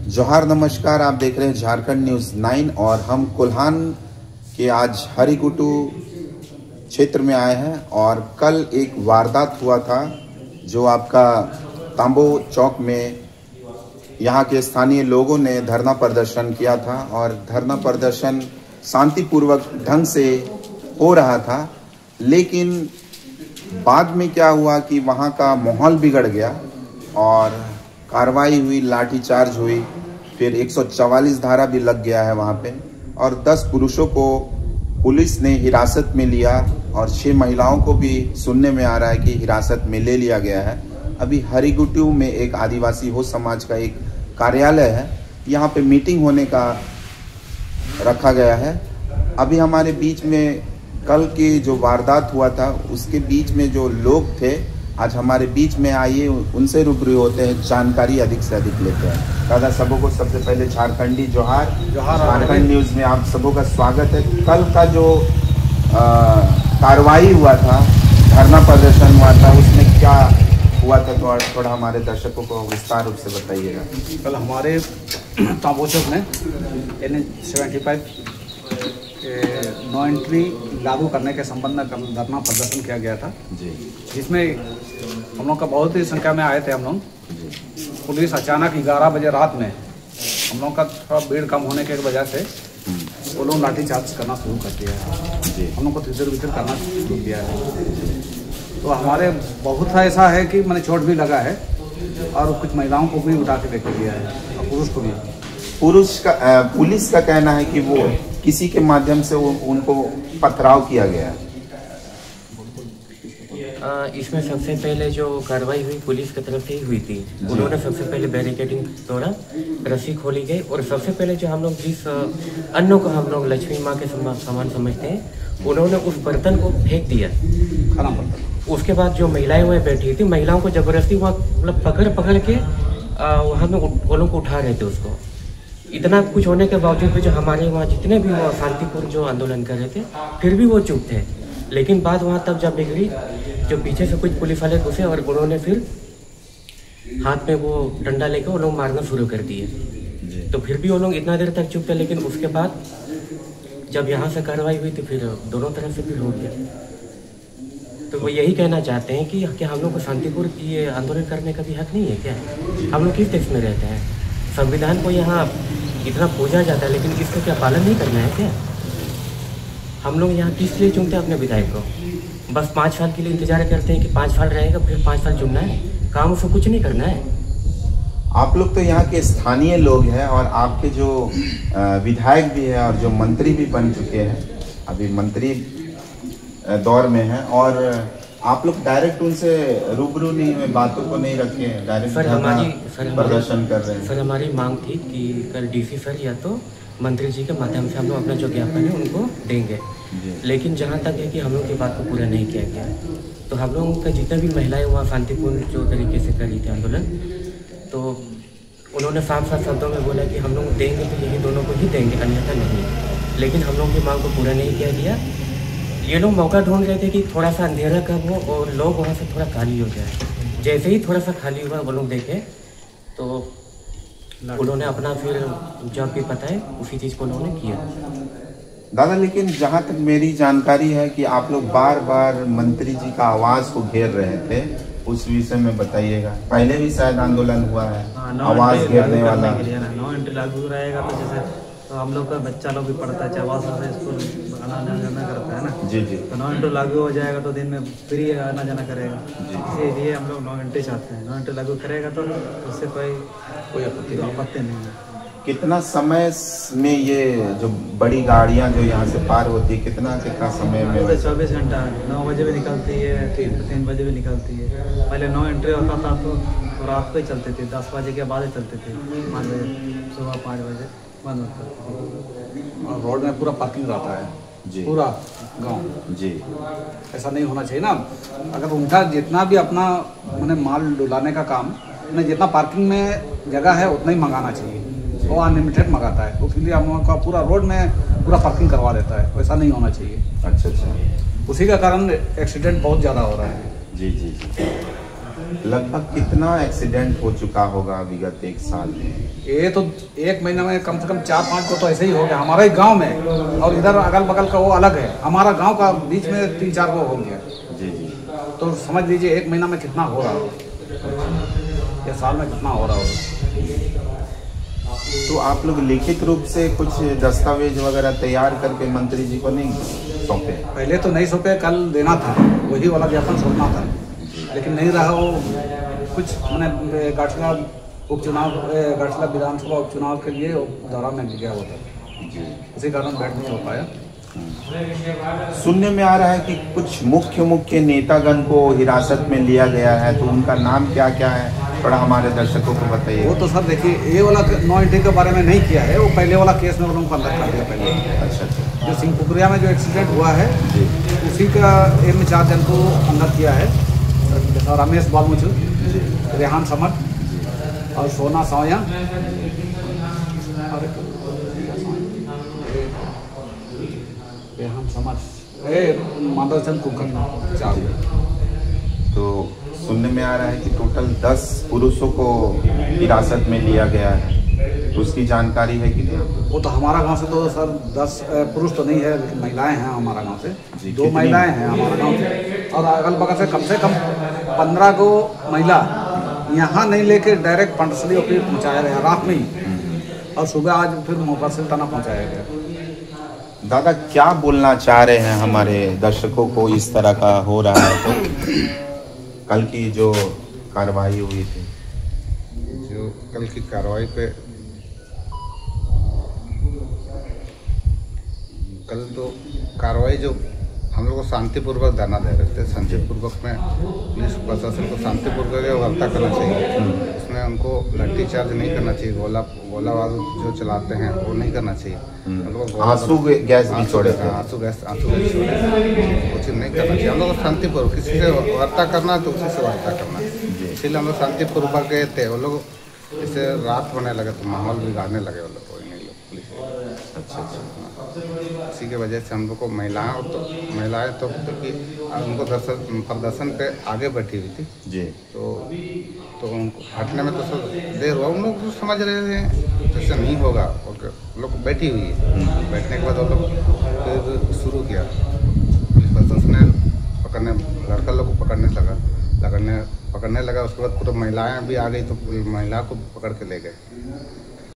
जोहार नमस्कार, आप देख रहे हैं झारखंड न्यूज़ 9 और हम कोल्हान के आज हरिकुटु क्षेत्र में आए हैं और कल एक वारदात हुआ था जो आपका तांबो चौक में यहाँ के स्थानीय लोगों ने धरना प्रदर्शन किया था और धरना प्रदर्शन शांतिपूर्वक ढंग से हो रहा था। लेकिन बाद में क्या हुआ कि वहाँ का माहौल बिगड़ गया और कार्रवाई हुई, लाठीचार्ज हुई, फिर 144 धारा भी लग गया है वहाँ पे और 10 पुरुषों को पुलिस ने हिरासत में लिया और 6 महिलाओं को भी सुनने में आ रहा है कि हिरासत में ले लिया गया है। अभी हरिकुटु में एक आदिवासी हो समाज का एक कार्यालय है, यहाँ पे मीटिंग होने का रखा गया है। अभी हमारे बीच में कल की जो वारदात हुआ था उसके बीच में जो लोग थे आज हमारे बीच में आइए उनसे रूबरू होते हैं, जानकारी अधिक से अधिक लेते हैं। दादा सबों को सबसे पहले झारखंडी जोहार। झारखंड न्यूज़ में आप सबों का स्वागत है। कल का जो कार्रवाई हुआ था, धरना प्रदर्शन हुआ था, उसमें क्या हुआ था तो थोड़ा हमारे दर्शकों को विस्तार रूप से बताइएगा। कल हमारे तांबो चौक में NH-75 नो एंट्री लागू करने के संबंध में धरना प्रदर्शन किया गया था जी, जिसमें हम लोग का बहुत ही संख्या में आए थे हम लोग। पुलिस अचानक 11 बजे रात में हम लोग का थोड़ा भीड़ कम होने की वजह से वो लोग लाठीचार्ज करना शुरू कर दिया है। हम लोग को इधर उधर करना शुरू किया है। तो हमारे बहुत सा ऐसा है कि मैंने चोट भी लगा है और कुछ महिलाओं को भी उठा के लेकर दिया है और पुरुष को भी। पुलिस का कहना है कि वो किसी के माध्यम से उनको पथराव किया गया है। इसमें सबसे पहले जो कार्रवाई हुई पुलिस की तरफ से ही हुई थी। उन्होंने सबसे पहले बैरिकेडिंग तोड़ा, रस्सी खोली गई और सबसे पहले जो हम लोग जिस अन्न को हम लोग लक्ष्मी माँ के समान समझते हैं, उन्होंने उस बर्तन को फेंक दिया, खाना बर्तन। उसके बाद जो महिलाएं वहाँ बैठी थी, महिलाओं को जबरदस्ती वहाँ मतलब पकड़ के वहाँ में वो लोग उठा रहे थे उसको। इतना कुछ होने के बावजूद भी जो हमारे वहाँ जितने भी वो शांतिपूर्ण जो आंदोलन कर रहे थे फिर भी वो चुप थे। लेकिन बात वहाँ तब जब बिगड़ी, जो पीछे से कुछ पुलिस वाले घुसे और उन्होंने फिर हाथ में वो डंडा लेकर वो लोग मारना शुरू कर दिए। तो फिर भी वो लोग इतना देर तक चुप थे। लेकिन उसके बाद जब यहाँ से कार्रवाई हुई तो फिर दोनों तरफ से फिर हो गया। तो वो यही कहना चाहते हैं कि हम लोग को शांतिपूर्ण ये आंदोलन करने का भी हक नहीं है क्या? हम लोग किस देश में रहते हैं? संविधान को यहाँ इतना पूजा जाता है लेकिन इसका क्या पालन नहीं करना है क्या? हम लोग यहाँ किस लिए चुनते हैं अपने विधायक को? बस 5 साल के लिए इंतजार करते हैं कि 5 साल रहेगा फिर 5 साल चुनना है, काम उसको कुछ नहीं करना है। आप लोग तो यहाँ के स्थानीय लोग हैं और आपके जो विधायक भी है और जो मंत्री भी बन चुके हैं, अभी मंत्री दौर में हैं और आप लोग डायरेक्ट उनसे रूबरू नहीं हुए, बातों को नहीं रखे, डायरेक्ट प्रदर्शन कर रहे हैं। सर हमारी मांग थी कि कल DC सर या तो मंत्री जी के माध्यम से हम लोग अपना जो ज्ञापन है उनको देंगे। लेकिन जहाँ तक है कि हम लोग की बात को पूरा नहीं किया गया। तो हम लोगों का जितने भी महिलाएं वहाँ शांतिपूर्ण जो तरीके से कर रही थी आंदोलन, तो उन्होंने साफ साफ शब्दों में बोला कि हम लोग देंगे तो यही दोनों को ही देंगे, अन्यथा नहीं। लेकिन हम लोगों की मांग को पूरा नहीं किया गया। ये लोग मौका ढूंढ रहे थे कि थोड़ा सा अंधेरा कब हो और लोग वहाँ से थोड़ा खाली हो जाए। जैसे ही थोड़ा सा खाली हुआ वो लोग देखे तो उन्होंने अपना फिर जब भी पता है उसी चीज़ को उन्होंने किया। दादा लेकिन जहाँ तक मेरी जानकारी है कि आप लोग बार बार मंत्री जी का आवाज़ को घेर रहे थे, उस विषय में बताइएगा। पहले भी शायद आंदोलन हुआ है आवाज़ घेरने वाला। नो एंट्री लागू रहेगा तो जैसे तो हम लोग का बच्चा लोग भी पढ़ता है, चाहे से स्कूल आना जाना करता है ना जी। तो नो एंट्री लागू हो जाएगा तो दिन में फ्री आना जाना करेगा। इसीलिए हम लोग नो एंट्री चाहते हैं। नो एंट्री लागू करेगा तो उससे कोई आपत्ति नहीं है। कितना समय में ये जो बड़ी गाड़ियाँ जो यहाँ से पार होती है, कितना समय में? 24 घंटा, 9 बजे भी निकलती है, 3 बजे भी निकलती है। पहले नो एंट्री होता था तो रात को ही चलते थे, 10 बजे के बाद ही चलते थे, 5 बजे सुबह 5 बजे बंद होता। और रोड में पूरा पार्किंग रहता है जी, पूरा गांव जी। ऐसा नहीं होना चाहिए ना। अगर उनका जितना भी अपना मैंने माल डुलाने का काम, जितना पार्किंग में जगह है उतना ही मंगाना चाहिए। वो अनलिमिटेड मंगाता है, उसके लिए हम लोगों का पूरा रोड में पूरा पार्किंग करवा देता है। वैसा नहीं होना चाहिए। अच्छा। उसी का कारण एक्सीडेंट बहुत ज़्यादा हो रहा है। जी। लगभग कितना एक्सीडेंट हो चुका होगा विगत एक साल में? ये तो एक महीने में कम से कम 4-5 को तो ऐसे ही हो गया हमारे गांव में, और इधर अगल बगल का वो अलग है, हमारा गांव का बीच में 3-4 को हो गया। जी जी। तो समझ लीजिए एक महीना में कितना हो रहा हो, या साल में कितना हो रहा हो। तो आप लोग लिखित रूप से कुछ दस्तावेज वगैरह तैयार करके मंत्री जी को नहीं सौंपे? पहले तो नहीं सौंपे, कल देना था, वही वाला ज्ञापन सौंपना था, लेकिन नहीं रहा वो। कुछ मैंने गाठला उपचुनाव, गाठला विधानसभा उपचुनाव के लिए दौरा में गया हुआ था, उसी कारण बैठ नहीं हो पाया। सुनने में आ रहा है कि कुछ मुख्य नेतागण को हिरासत में लिया गया है, तो उनका नाम क्या क्या है, थोड़ा हमारे दर्शकों को बताइए। वो तो सर देखिए, ये वाला 9 एंट्री के बारे में नहीं किया है, वो पहले वाला केस में उन्होंने अंदर कर दिया पहले। अच्छा। जो सिंहपुकुरिया में जो एक्सीडेंट हुआ है उसी का एम 4 जन को अंदर किया है, रमेश बालमुचु, रेहान समर और सोना सावया और रेहान समर, माधव चंद कुकर, 4। तो सुनने में आ रहा है कि टोटल 10 पुरुषों को हिरासत में लिया गया है, तो उसकी जानकारी है कि नहीं? वो तो हमारा गांव से तो सर 10 पुरुष तो नहीं है, लेकिन महिलाएं हैं हमारा गांव से। 2 महिलाएं हैं हमारा गांव से, और अगल बगल से कम 15 को महिला यहाँ नहीं लेके डायरेक्ट पंडसली ओपी पहुँचाया गया रात में ही, और सुबह आज फिर मुफस्सिल थाना पहुँचाया गया। दादा क्या बोलना चाह रहे हैं हमारे दर्शकों को, इस तरह का हो रहा है तो कल की जो कार्रवाई हुई थी? जो कल की कार्रवाई पे कल तो कार्रवाई जो हम लोग को शांतिपूर्वक धरना दे रहे थे, शांतिपूर्वक में पुलिस प्रशासन को शांतिपूर्वक वार्ता करना चाहिए, उसमें उनको लाठी चार्ज नहीं करना चाहिए, गोलाबाज जो चलाते हैं वो नहीं करना चाहिए, हम लोग को आंसू गैस भी छोड़े थे, आंसू गैस छोड़े, वो चीज़ नहीं करना चाहिए। हम लोग को शांतिपूर्वक किसी से वार्ता करना तो उसी से वार्ता करना, इसीलिए हम लोग शांतिपूर्वक गए थे। वो लोग जैसे रात होने लगे तो माहौल बिगाड़ने लगे वो लोग, पुलिस। अच्छा। इसी की वजह से हम लोग को महिलाएं तो कि उनको प्रदर्शन पे आगे बैठी हुई थी जी, तो उनको हटने में तो सब देर हुआ। उन लोग समझ रहे हैं जैसे नहीं होगा, लोग बैठी हुई है, बैठने के बाद वो लोग फिर शुरू किया, पुलिस प्रशासन ने पकड़ने, लड़का लोग को पकड़ने लगा, उसके बाद पूरा महिलाएं भी आ गई तो महिला को पकड़ के ले गए।